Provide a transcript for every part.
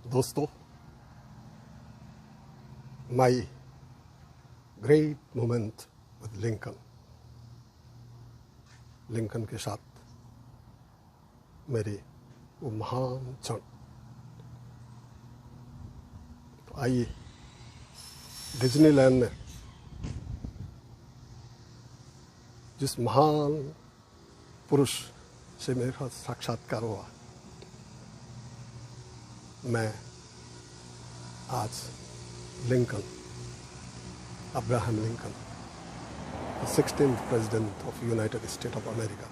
दोस्तों, my great moment with Lincoln, Lincoln के साथ मेरे वो महान क्षण। तो आइए डिज्नीलैंड में जिस महान पुरुष से मेरा साक्षात्कार हुआ, मैं आज Lincoln, Abraham Lincoln, 16th president of United state of America,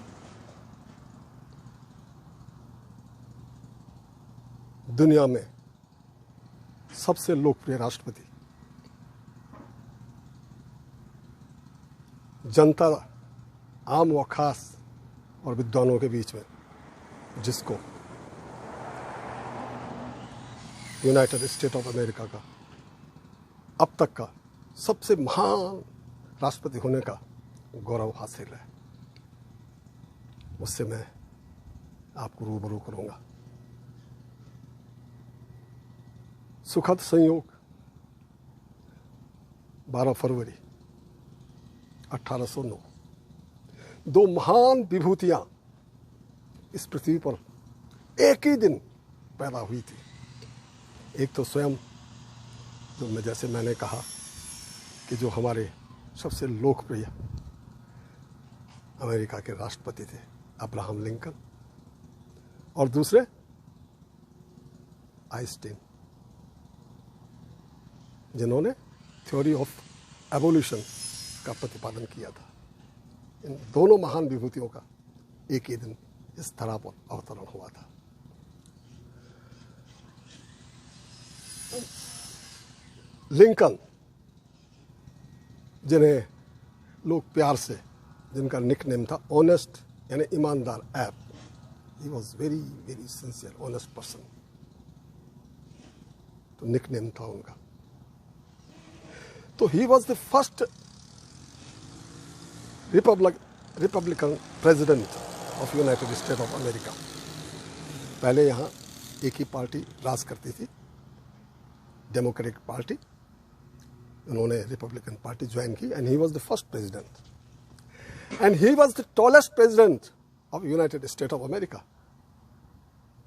दुनिया में सबसे लोकप्रिय राष्ट्रपति, जनता, आम व खास और विद्वानों के बीच में जिसको यूनाइटेड स्टेट ऑफ अमेरिका का अब तक का सबसे महान राष्ट्रपति होने का गौरव हासिल है, उससे मैं आपको रूबरू करूंगा। सुखद संयोग 12 फरवरी 1809 दो महान विभूतियां इस पृथ्वी पर एक ही दिन पैदा हुई थी। एक तो स्वयं जो जैसे मैंने कहा कि जो हमारे सबसे लोकप्रिय अमेरिका के राष्ट्रपति थे अब्राहम लिंकन, और दूसरे आइंस्टीन, जिन्होंने थ्योरी ऑफ एवोल्यूशन का प्रतिपादन किया था। इन दोनों महान विभूतियों का एक ही दिन इस धरा पर अवतरण हुआ था। लिंकन, जिन्हें लोग प्यार से, जिनका निकनेम था ऑनेस्ट यानी ईमानदार app, he was very very sincere honest person, तो निकनेम था उनका। तो he was the first Republican president of United state of America. पहले यहाँ एक ही पार्टी राज करती थी, डेमोक्रेटिक पार्टी। उन्होंने रिपब्लिकन पार्टी ज्वाइन की and he was the first president and he was the tallest president of United state of America.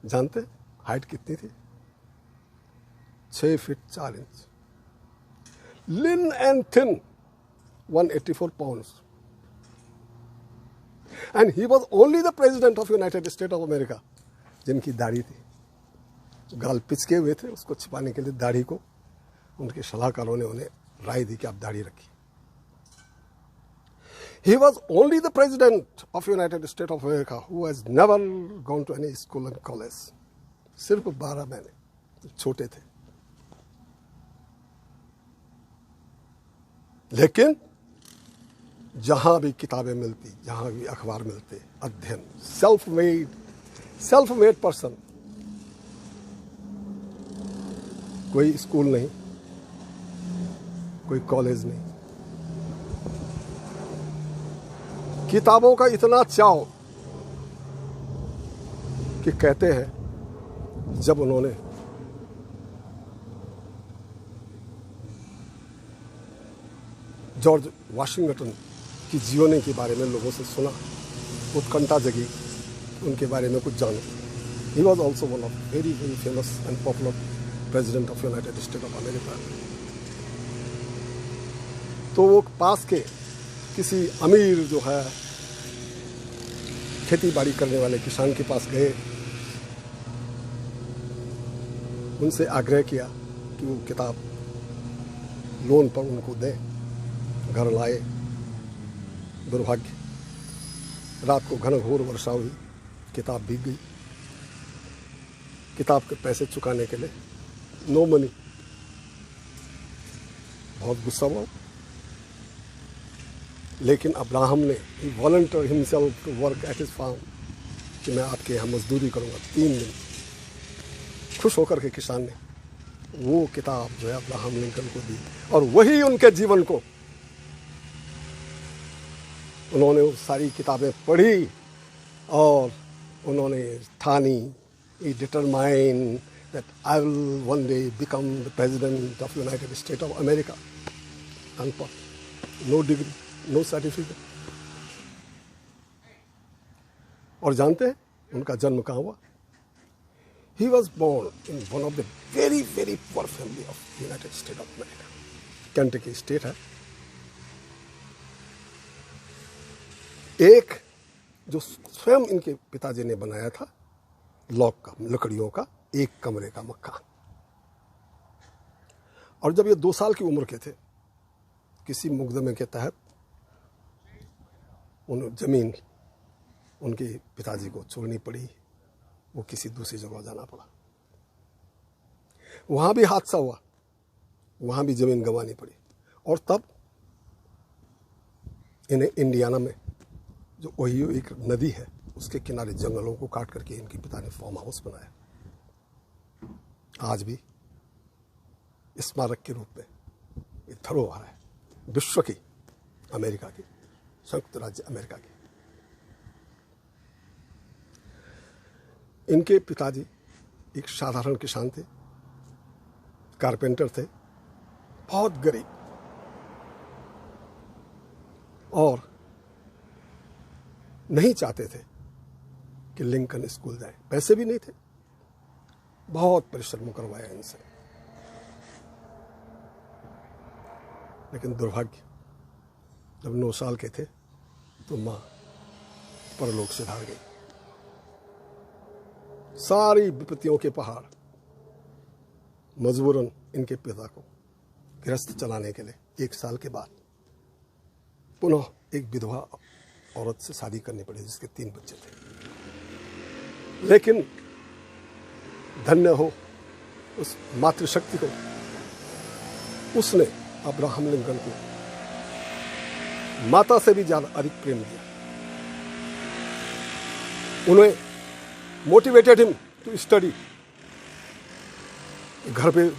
जानते height कितनी थी? 6 feet 4 inch, Lin and thin, 184 pounds, and he was only the president of United state of America जिनकी दाढ़ी थी। गाल पिचके हुए थे, उसको छिपाने के लिए दाढ़ी को उनके सलाहकारों ने उन्हें राय दी कि आप दाढ़ी रखिए। He was only the president of United States of America who has never gone to any school and college. सिर्फ 12 महीने, छोटे थे, लेकिन जहां भी किताबें मिलती, जहां भी अखबार मिलते, अध्ययन, सेल्फ मेड पर्सन, कोई स्कूल नहीं, कोई कॉलेज नहीं, किताबों का इतना चाव कि कहते हैं जब उन्होंने जॉर्ज वाशिंगटन की जीवनी के बारे में लोगों से सुना, उत्कंठा जगी, उनके बारे में कुछ जानो। He was also one of very very famous and popular president of United state of America. तो वो पास के किसी अमीर जो है खेती बाड़ी करने वाले किसान के पास गए, उनसे आग्रह किया कि वो किताब लोन पर उनको दें। घर लाए, दुर्भाग्य, रात को घनघोर वर्षा हुई, किताब भीग गई। किताब के पैसे चुकाने के लिए नो मनी, बहुत गुस्सा हुआ। लेकिन अब्राहम ने volunteer himself to work at his farm, कि मैं आपके यहाँ मजदूरी करूँगा 3 दिन। खुश होकर के किसान ने वो किताब जो है अब्राहम लिंकन को दी, और वही उनके जीवन को, उन्होंने वो सारी किताबें पढ़ी और उन्होंने ठानी, determine that I will one day become the president of United States of America. Unquote. No degree, no certificate. और जानते हैं उनका जन्म कहाँ हुआ? He was born in one of the very, very poor family of United States of America. Kentucky state है. एक जो स्वयं इनके पिताजी ने बनाया था लॉक का, लकड़ियों का एक कमरे का मक्का. और जब ये 2 साल की उम्र के थे, किसी मुकदमे के तहत उन जमीन उनके पिताजी को छोड़नी पड़ी, वो किसी दूसरी जगह जाना पड़ा. वहां भी हादसा हुआ, वहां भी जमीन गंवानी पड़ी. और तब इन्हें इंडियाना में जो ओहियो एक नदी है उसके किनारे जंगलों को काट करके इनके पिता ने फार्म हाउस बनाया. आज भी स्मारक के रूप में ये धरोहर है विश्व की, अमेरिका की, संयुक्त राज्य अमेरिका की. इनके पिताजी एक साधारण किसान थे, कारपेंटर थे, बहुत गरीब, और नहीं चाहते थे कि लिंकन स्कूल जाए. पैसे भी नहीं थे, बहुत परिश्रम करवाया इनसे. लेकिन दुर्भाग्य, जब 9 साल के थे तो मां परलोक से धार गई. सारी विपत्तियों के पहाड़ मजबूरन इनके पिता को गृहस्थ चलाने के लिए 1 साल के बाद पुनः एक विधवा औरत से शादी करनी पड़ी जिसके 3 बच्चे थे. लेकिन धन्य हो उस मातृशक्ति को, उसने अब्राहम लिंकन को माता से भी ज्यादा अधिक प्रेम दिया. उन्हें मोटिवेटेड हिम टू स्टडी. घर पे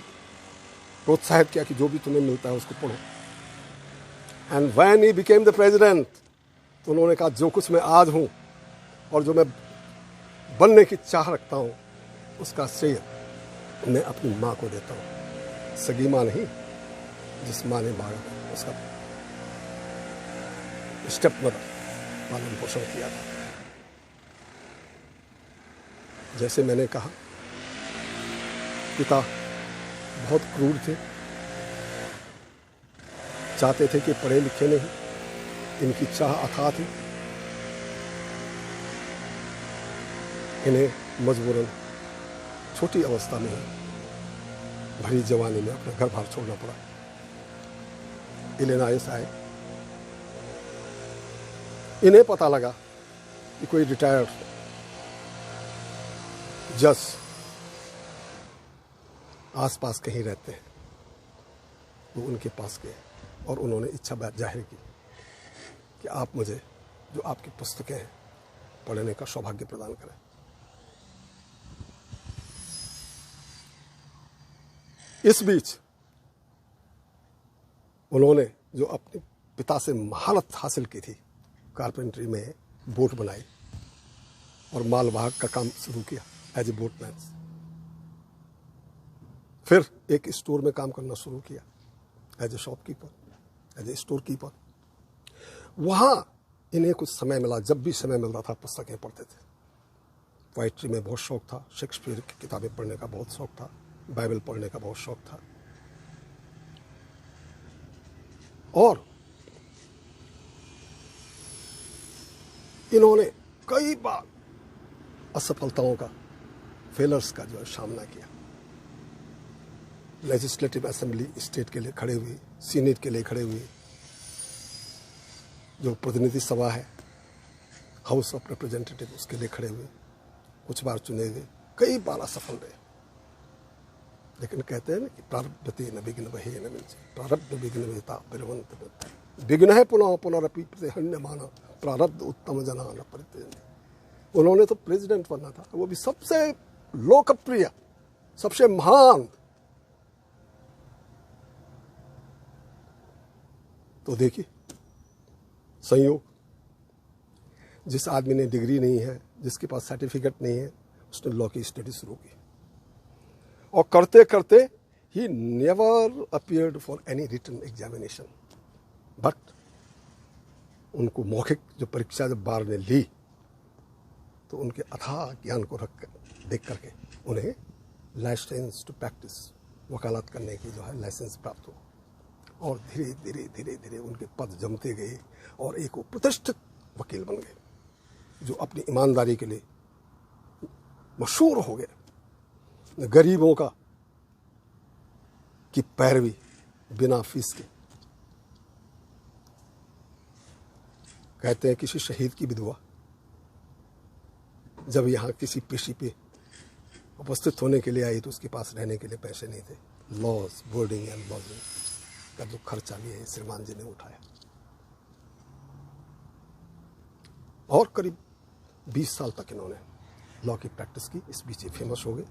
प्रोत्साहित किया कि जो भी तुम्हें मिलता है उसको पढ़ो. And when he became the president, तो उन्होंने कहा जो कुछ मैं आज हूं और जो मैं बनने की चाह रखता हूं उसका श्रेय मैं अपनी मां को देता हूं. सगी मां नहीं, जिस मां ने बालक उसका स्टेप मदर पालन पोषण किया था. जैसे मैंने कहा, पिता बहुत क्रूर थे, चाहते थे कि पढ़े लिखे नहीं, इनकी चाह अथाह थी. इन्हें मजबूरन छोटी अवस्था में भरी जवानी में अपना घर बार छोड़ना पड़ा. इलिनॉइस आए. इन्हें पता लगा कि कोई रिटायर्ड जज आसपास कहीं रहते हैं, वो उनके पास गए और उन्होंने इच्छा जाहिर की कि आप मुझे जो आपकी पुस्तकें हैं पढ़ने का सौभाग्य प्रदान करें. इस बीच उन्होंने जो अपने पिता से महारत हासिल की थी, कारपेंट्री में बोट बनाई और मालवाहक का काम शुरू किया एज ए बोटमैन. फिर एक स्टोर में काम करना शुरू किया as a shopkeeper, as a store keeper. वहां इन्हें कुछ समय मिला, जब भी समय मिल रहा था पुस्तकें पढ़ते थे. पोएट्री में बहुत शौक था, शेक्सपियर की किताबें पढ़ने का बहुत शौक था, बाइबल पढ़ने का बहुत शौक था. और इन्होंने कई बार असफलताओं का, फेलर्स का जो है सामना किया. लेजिस्लेटिव असेंबली स्टेट के लिए खड़े हुए, सीनेट के लिए खड़े हुए, जो प्रतिनिधि सभा है हाउस ऑफ रिप्रेजेंटेटिव उसके लिए खड़े हुए, कुछ बार चुने हुए, कई बार असफल रहे. लेकिन कहते हैं ना कि प्रारब्धते न विघ्न वहे न मिंचे, प्रारब्ध विघ्न वेता बिरवंत बुद्धि. विघ्न है पुनः पुनरपि प्रतिहन्यमाना, प्रारब्ध उत्तम जना न परित्यजन्ति. उन्होंने तो प्रेसिडेंट बनना था, वो भी सबसे लोकप्रिय, सबसे महान. तो देखिए संयोग, जिस आदमी ने डिग्री नहीं है, जिसके पास सर्टिफिकेट नहीं है, उसने लॉ की स्टडी शुरू की. और करते करते ही never appeared for any written examination, but उनको मौखिक जो परीक्षा जब बार ने ली तो उनके अथाह ज्ञान को देख करके उन्हें लाइसेंस टू प्रैक्टिस, वकालत करने की जो है लाइसेंस प्राप्त हो, और धीरे धीरे धीरे धीरे उनके पद जमते गए और एक वो प्रतिष्ठित वकील बन गए जो अपनी ईमानदारी के लिए मशहूर हो गए। गरीबों का की पैरवी बिना फीस के। कहते हैं किसी शहीद की विधवा जब यहाँ किसी पेशी पे उपस्थित होने के लिए आई तो उसके पास रहने के लिए पैसे नहीं थे। लॉज, बोर्डिंग एंड लॉजिंग का जो खर्चा भी है श्रीमान जी ने उठाया, और करीब 20 साल तक इन्होंने लॉ की प्रैक्टिस की। इस बीच ये फेमस हो गए,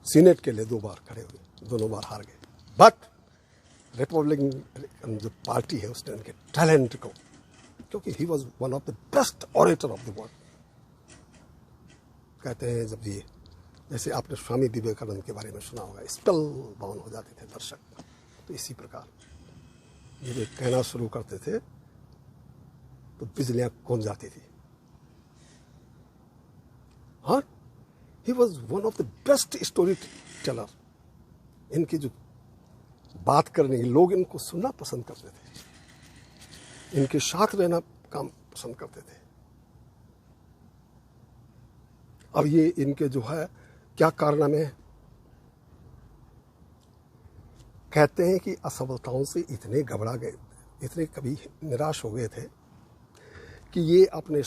सीनेट के लिए 2 बार खड़े हुए, दोनों बार हार गए, बट रिपब्लिकन जो पार्टी है उसने उनके टैलेंट को, क्योंकि he was one of the best orator of the world. कहते हैं जब ये, जैसे आपने स्वामी विवेकानंद के बारे में सुना होगा, स्पेल बाउंड हो जाते थे दर्शक, तो इसी प्रकार ये जो कहना शुरू करते थे तो बिजलियां कौन जाती थी। हाँ, he was one of the best story teller. इनकी जो बात करने के लोग इनको सुनना पसंद करते थे, इनके साथ रहना काम पसंद करते थे। अब ये इनके जो है क्या कारनामे हैं। कहते हैं कि असफलताओं से इतने घबरा गए, इतने कभी निराश हो गए थे कि ये अपने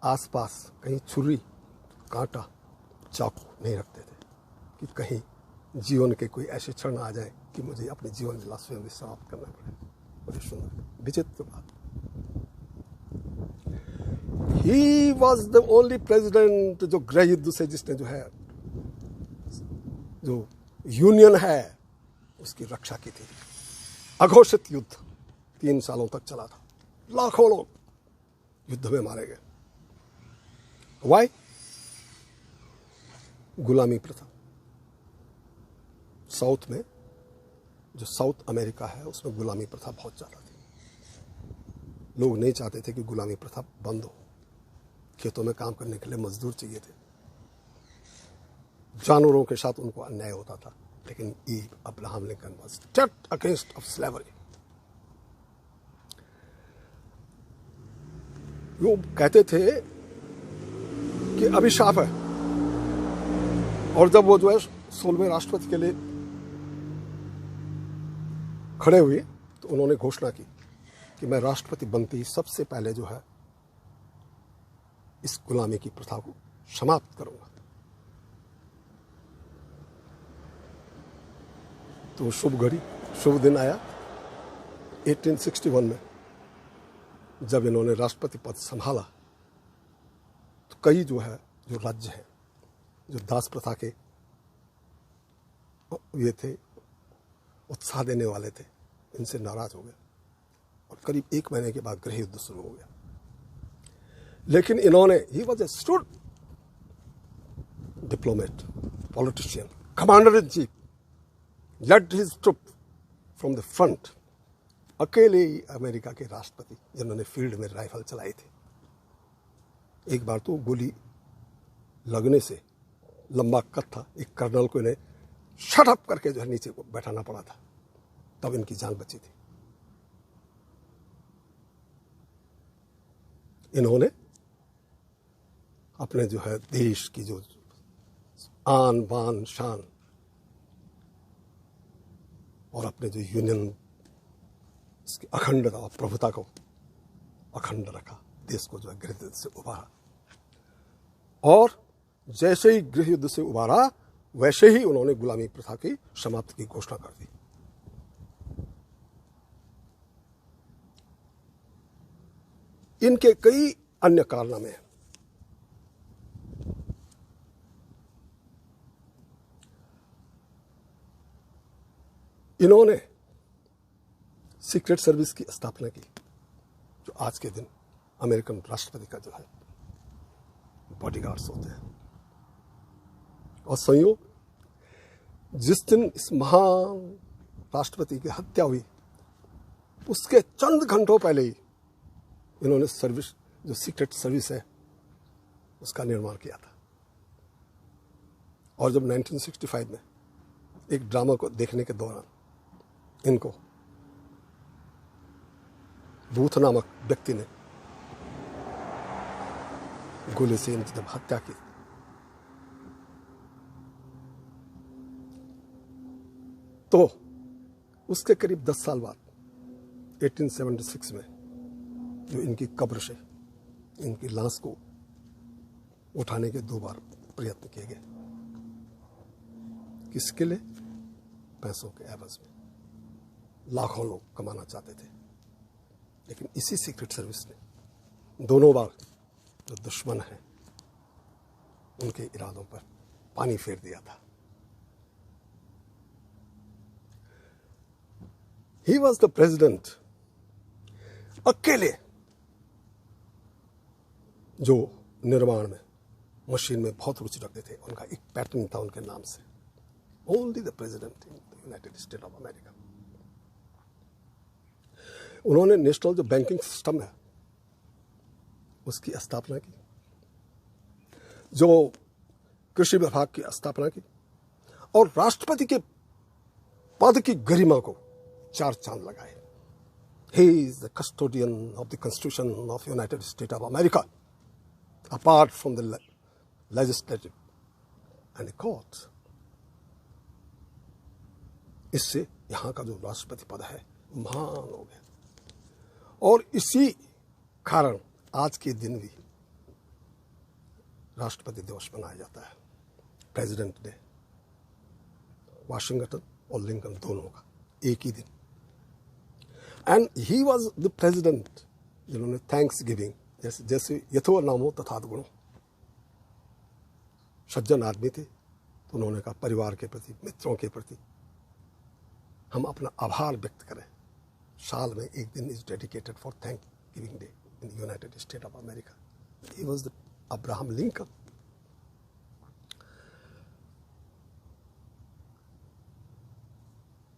आसपास कहीं छुरी, कांटा, चाकू नहीं रखते थे कि कहीं जीवन के कोई ऐसे क्षण आ जाए कि मुझे अपने जीवन लीला स्वयं समाप्त करना पड़े। बड़ी सुंदर विचित्र बात। He was the only president जो गृह युद्ध से, जिसने जो है जो यूनियन है उसकी रक्षा की थी। अघोषित युद्ध 3 सालों तक चला था, लाखों लोग युद्ध में मारे गए। वाई? गुलामी प्रथा। साउथ में, जो साउथ अमेरिका है, उसमें गुलामी प्रथा बहुत ज्यादा थी। लोग नहीं चाहते थे कि गुलामी प्रथा बंद हो। खेतों में काम करने के लिए मजदूर चाहिए थे, जानवरों के साथ उनको अन्याय होता था, लेकिन Abraham Lincoln was stayed against of slavery. वो कहते थे कि अभिशाप है, और जब वो जो है 16वें राष्ट्रपति के लिए खड़े हुए तो उन्होंने घोषणा की कि मैं राष्ट्रपति बनते ही सबसे पहले जो है इस गुलामी की प्रथा को समाप्त करूंगा। तो शुभ घड़ी, शुभ दिन आया 1861 में, जब इन्होंने राष्ट्रपति पद संभाला। तो कई जो है जो राज्य हैं जो दास प्रथा के ये थे, उत्साह देने वाले थे, इनसे नाराज हो गए और करीब 1 महीने के बाद गृह युद्ध शुरू हो गया। लेकिन इन्होंने, he was a astute diplomat, politician, commander in chief, led his troop from the front. अकेले ही अमेरिका के राष्ट्रपति जिन्होंने फील्ड में राइफल चलाई थी। एक बार तो गोली लगने से, लंबा कद था, एक कर्नल को इन्हें शट अप करके जो है नीचे बैठाना पड़ा था, तब इनकी जान बची थी। इन्होंने अपने जो है देश की जो आन बान शान और अपने जो यूनियन इसकी अखंडता और प्रभुता को अखंड रखा, देश को जो है गृह युद्ध से उबारा। और जैसे ही गृह युद्ध से उबारा वैसे ही उन्होंने गुलामी प्रथा की समाप्ति की घोषणा कर दी। इनके कई अन्य कारनामे हैं। इन्होंने सीक्रेट सर्विस की स्थापना की, जो आज के दिन अमेरिकन राष्ट्रपति का जो है बॉडीगार्ड्स होते हैं। और संयोग जिस दिन इस महान राष्ट्रपति की हत्या हुई उसके चंद घंटों पहले ही इन्होंने सर्विस, जो सीक्रेट सर्विस है, उसका निर्माण किया था। और जब 1965 में एक ड्रामा को देखने के दौरान इनको बूथ नामक व्यक्ति ने गोली से इनकी जब हत्या की, तो उसके करीब 10 साल बाद 1876 में जो इनकी कब्र से इनकी लाश को उठाने के 2 बार प्रयत्न किए गए। किसके लिए? पैसों के एवज में। लाखों लोग कमाना चाहते थे, लेकिन इसी सीक्रेट सर्विस ने दोनों बार जो दुश्मन हैं उनके इरादों पर पानी फेर दिया था। ही वॉज द प्रेसिडेंट अकेले जो निर्माण में, मशीन में बहुत रुचि रखते थे। उनका एक पैटर्न था उनके नाम से, only the president in the United state of America. उन्होंने नेशनल जो बैंकिंग सिस्टम है उसकी स्थापना की, जो कृषि विभाग की स्थापना की, और राष्ट्रपति के पद की गरिमा को 4 चांद लगाए। He is the custodian of the Constitution of United States of America, apart from the legislative and the courts. इससे यहाँ का जो राष्ट्रपति पद है महान हो गया। और इसी कारण आज के दिन भी राष्ट्रपति दिवस मनाया जाता है, प्रेसिडेंट डे। वाशिंगटन और लिंकन दोनों का एक ही दिन। And he was the president जिन्होंने थैंक्स गिविंग, जैसे यथो नामो तथात गुणो, सज्जन आदमी थे तो उन्होंने कहा परिवार के प्रति, मित्रों के प्रति हम अपना आभार व्यक्त करें। साल में एक दिन is dedicated for thank giving day in United state of America. He was the Abraham Lincoln.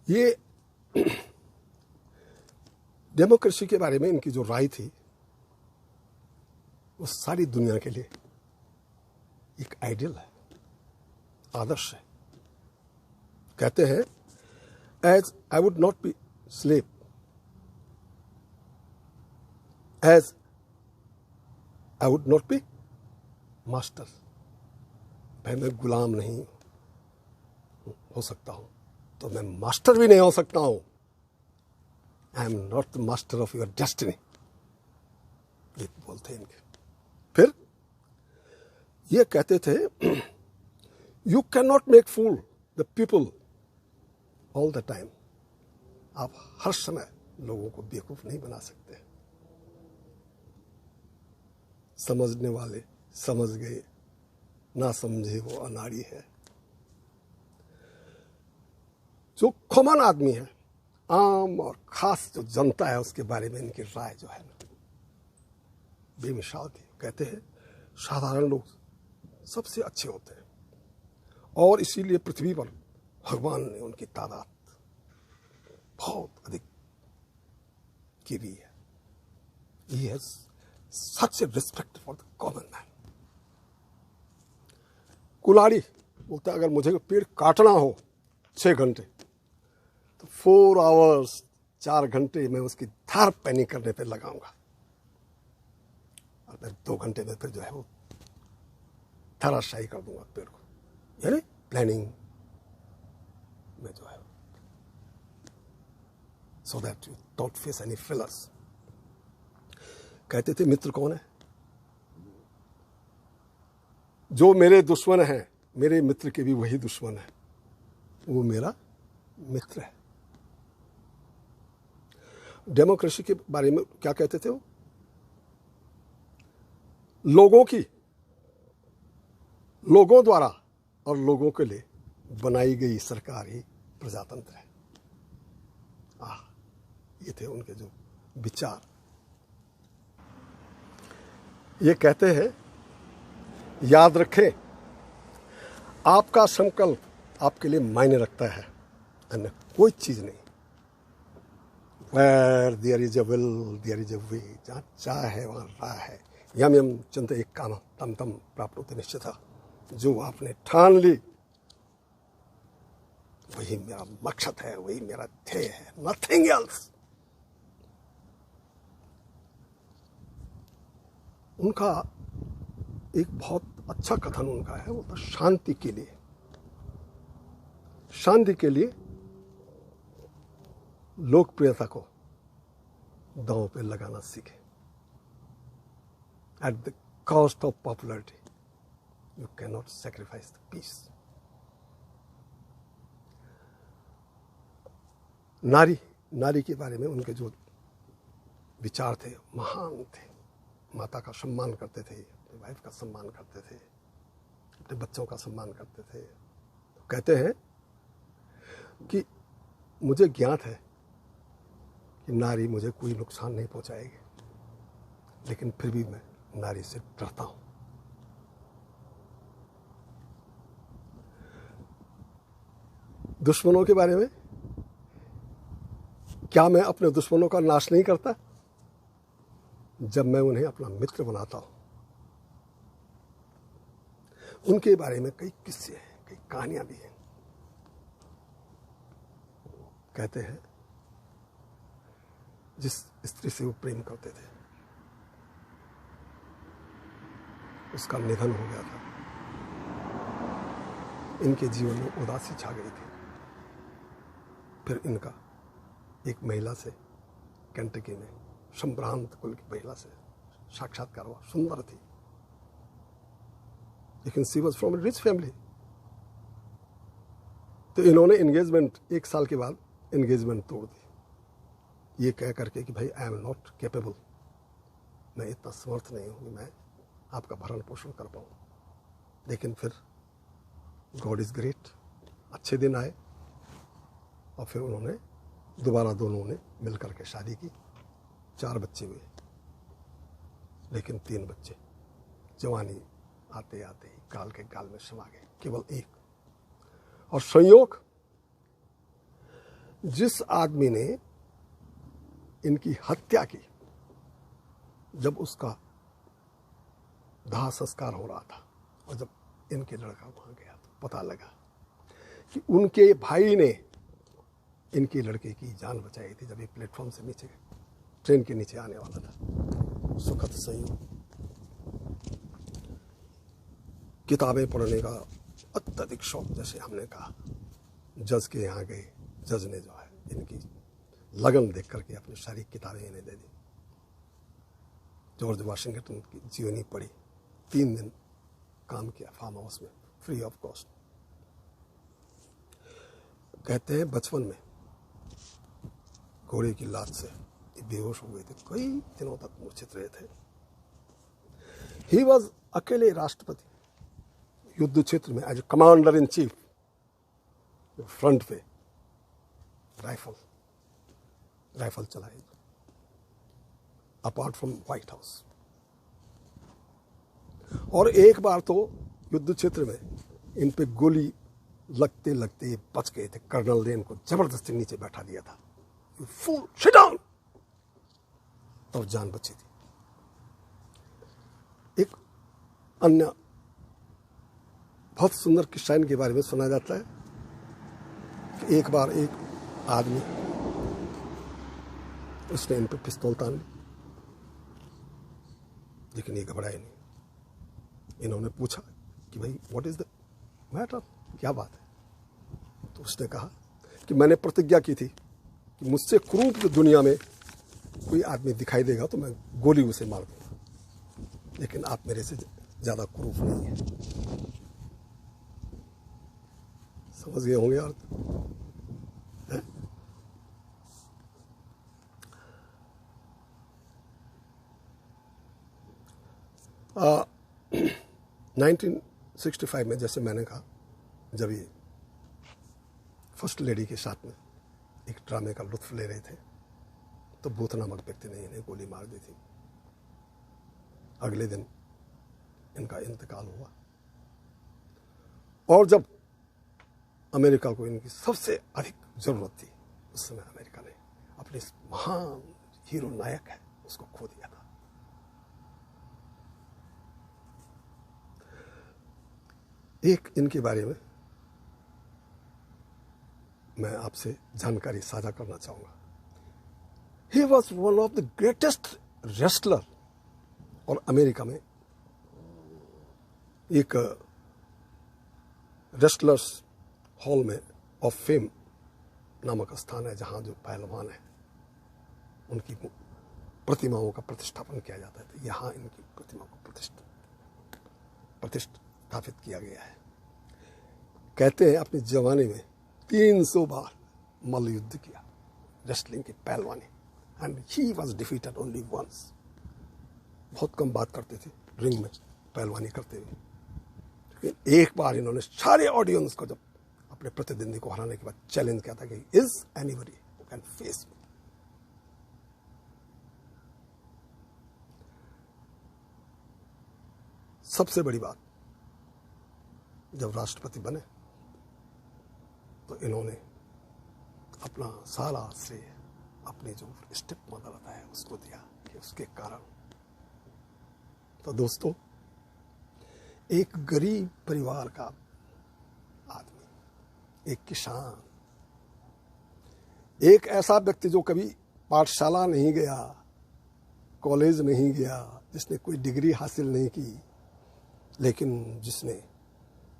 ये डेमोक्रेसी के बारे में इनकी जो राय थी वो सारी दुनिया के लिए एक आइडियल है, आदर्श है। कहते हैं as I would not be slave, as I would not be master. भाई मैं गुलाम नहीं हो सकता हूं तो मैं मास्टर भी नहीं हो सकता हूं। I am not the master of your destiny, ये बोलते इनके। फिर ये कहते थे you can not make fool the people all the time. आप हर समय लोगों को बेवकूफ नहीं बना सकते। समझने वाले समझ गए, ना समझे वो अनाड़ी है। जो कॉमन आदमी है, आम और खास जो जनता है, उसके बारे में इनकी राय जो है ना बेमिसाल थी। कहते हैं साधारण लोग सबसे अच्छे होते हैं और इसीलिए पृथ्वी पर भगवान ने उनकी तादाद बहुत अधिक की भी है। He has such a respect for the common man. कुल्हाड़ी बोलता है अगर मुझे पेड़ काटना हो 6 घंटे तो 4 आवर्स 4 घंटे में उसकी धार पैनी करने पे लगाऊंगा, और मैं 2 घंटे में फिर जो है वो धराशायी कर दूंगा पेड़ को। यानी प्लानिंग में जो है, so that you don't face any failures. कहते थे मित्र कौन है? जो मेरे दुश्मन हैं, मेरे मित्र के भी वही दुश्मन है, वो मेरा मित्र है। डेमोक्रेसी के बारे में क्या कहते थे वो? लोगों द्वारा और लोगों के लिए बनाई गई सरकार ही प्रजातंत्र है। ये थे उनके जो विचार। ये कहते हैं याद रखें आपका संकल्प आपके लिए मायने रखता है, अन्य कोई चीज़ नहीं। Where there is a will, there is a way. जहाँ चाह है वहाँ राह है। यम यम चिंत एक काम तम तम प्राप्त होते निश्चित। जो आपने ठान ली वही मेरा मकसद है, वही मेरा ध्येय है, नथिंग एल्स। उनका एक बहुत अच्छा कथन उनका है, वो था शांति के लिए, शांति के लिए लोकप्रियता को दांव पे लगाना सीखे। At the cost of popularity you can not sacrifice the peace. नारी के बारे में उनके जो विचार थे महान थे। माता का सम्मान करते थे, अपनी वाइफ का सम्मान करते थे, अपने बच्चों का सम्मान करते थे। तो कहते हैं कि मुझे ज्ञात है कि नारी मुझे कोई नुकसान नहीं पहुंचाएगी, लेकिन फिर भी मैं नारी से डरता हूं। दुश्मनों के बारे में, क्या मैं अपने दुश्मनों का नाश नहीं करता जब मैं उन्हें अपना मित्र बनाता हूं? उनके बारे में कई किस्से हैं, कई कहानियां भी हैं। कहते हैं जिस स्त्री से वो प्रेम करते थे उसका निधन हो गया था। इनके जीवन में उदासी छा गई थी। फिर इनका एक महिला से, केंटकी में संभ्रांत कुल की महिला से साक्षात्कार हुआ। सुंदर थी, लेकिन she was from A rich family. तो इन्होंने एंगेजमेंट, 1 साल के बाद एंगेजमेंट तोड़ दी, ये कह करके कि भाई आई एम नॉट कैपेबल, मैं इतना समर्थ नहीं हूं कि मैं आपका भरण पोषण कर पाऊं। लेकिन फिर गॉड इज ग्रेट, अच्छे दिन आए और फिर उन्होंने दोबारा दोनों ने मिलकर के शादी की। 4 बच्चे हुए, लेकिन 3 बच्चे जवानी आते आते ही काल के गाल में समा गए, केवल एक। और संयोग, जिस आदमी ने इनकी हत्या की, जब उसका दाह संस्कार हो रहा था और जब इनके लड़का वहां गया तो पता लगा कि उनके भाई ने इनके लड़के की जान बचाई थी जब ये प्लेटफॉर्म से नीचे, ट्रेन के नीचे आने वाला था। सुखद संयोग। किताबें पढ़ने का अत्यधिक शौक, जैसे हमने कहा, जज के यहाँ गए, जज ने जो है इनकी लगन देख करके अपनी सारी किताबें इन्हें दे दी। जॉर्ज वाशिंगटन की जीवनी पढ़ी, 3 दिन काम किया फार्म हाउस में फ्री ऑफ कॉस्ट। कहते हैं बचपन में घोड़े की लात से बेहोश हो गए थे, कई दिनों तक मूर्छित रहे थे। ही वॉज अकेले राष्ट्रपति, युद्ध क्षेत्र में as commander in chief, front पे राइफल चलाई, अपार्ट फ्रॉम व्हाइट हाउस। और एक बार तो युद्ध क्षेत्र में इन पे गोली लगते लगते बच गए थे। कर्नल ने इनको जबरदस्ती नीचे बैठा दिया था, फूल सिट डाउन, तब जान बची थी। एक अन्य बहुत सुंदर किस्सा इनके बारे में सुना जाता है कि एक बार एक आदमी, उसने इन पर पिस्तौल तान ली, लेकिन ये घबराए नहीं। इन्होंने पूछा कि भाई व्हाट इज द मैटर, क्या बात है? तो उसने कहा कि मैंने प्रतिज्ञा की थी कि मुझसे क्रूप दुनिया में कोई आदमी दिखाई देगा तो मैं गोली उसे मार दूंगा, लेकिन आप मेरे से ज्यादा क्रूप नहीं है। समझ गए होंगे यार? 1965 में, जैसे मैंने कहा, जब ये फर्स्ट लेडी के साथ में एक ड्रामे का लुत्फ ले रहे थे तो बूथ नामक व्यक्ति ने इन्हें गोली मार दी थी। अगले दिन इनका इंतकाल हुआ। और जब अमेरिका को इनकी सबसे अधिक जरूरत थी। उस समय अमेरिका ने अपने इस महान हीरो नायक है उसको खो दिया था। एक इनके बारे में मैं आपसे जानकारी साझा करना चाहूंगा। He was one of the greatest wrestler. और अमेरिका में एक रेस्लर्स हॉल में ऑफ फेम नामक स्थान है जहां जो पहलवान है उनकी प्रतिमाओं का प्रतिष्ठापन किया जाता है। तो यहां इनकी प्रतिमा को प्रतिष्ठापित किया गया है। कहते हैं अपनी जवानी में 300 बार मल्ल युद्ध किया, रेसलिंग की पहलवानी, and he was defeated only once. बहुत कम बात करते थे रिंग में पहलवानी करते हुए, लेकिन एक बार इन्होंने सारे ऑडियंस को जब अपने प्रतिद्वंदी को हराने के बाद चैलेंज किया था कि is anybody who can face मी। सबसे बड़ी बात, जब राष्ट्रपति बने तो इन्होंने अपना सारा श्रेय अपनी जो स्टेप मदर आता है उसको दिया कि उसके कारण। तो दोस्तों, एक गरीब परिवार का आदमी, एक किसान, एक ऐसा व्यक्ति जो कभी पाठशाला नहीं गया, कॉलेज नहीं गया, जिसने कोई डिग्री हासिल नहीं की, लेकिन जिसने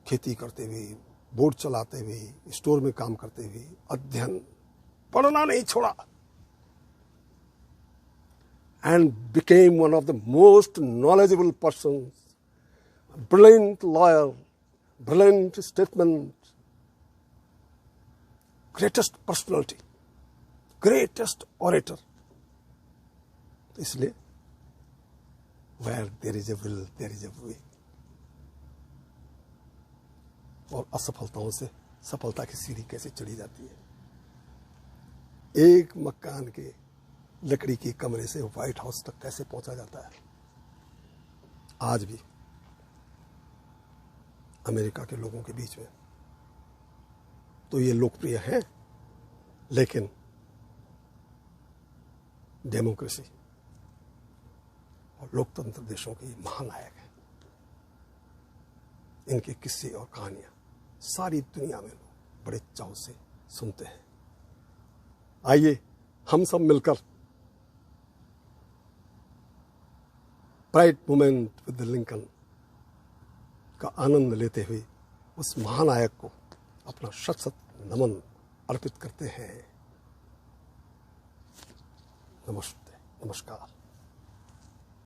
खेती करते हुए, बोट चलाते हुए, स्टोर में काम करते हुए अध्ययन, पढ़ना नहीं छोड़ा, and became one of the most knowledgeable persons, brilliant lawyer, brilliant statesman, greatest personality, greatest orator. इसलिए where there is a will, there is a way. और असफलताओं से सफलता की सीढ़ी कैसे चढ़ी जाती है। एक मकान के लकड़ी के कमरे से व्हाइट हाउस तक कैसे पहुंचा जाता है। आज भी अमेरिका के लोगों के बीच में तो ये लोकप्रिय है, लेकिन डेमोक्रेसी और लोकतंत्र देशों के महानायक हैं। इनके किस्से और कहानियां सारी दुनिया में लोग बड़े चाव से सुनते हैं। आइए हम सब मिलकर प्राइड मोमेंट विद लिंकन का आनंद लेते हुए उस महानायक को अपना शत शत नमन अर्पित करते हैं। नमस्ते, नमस्कार।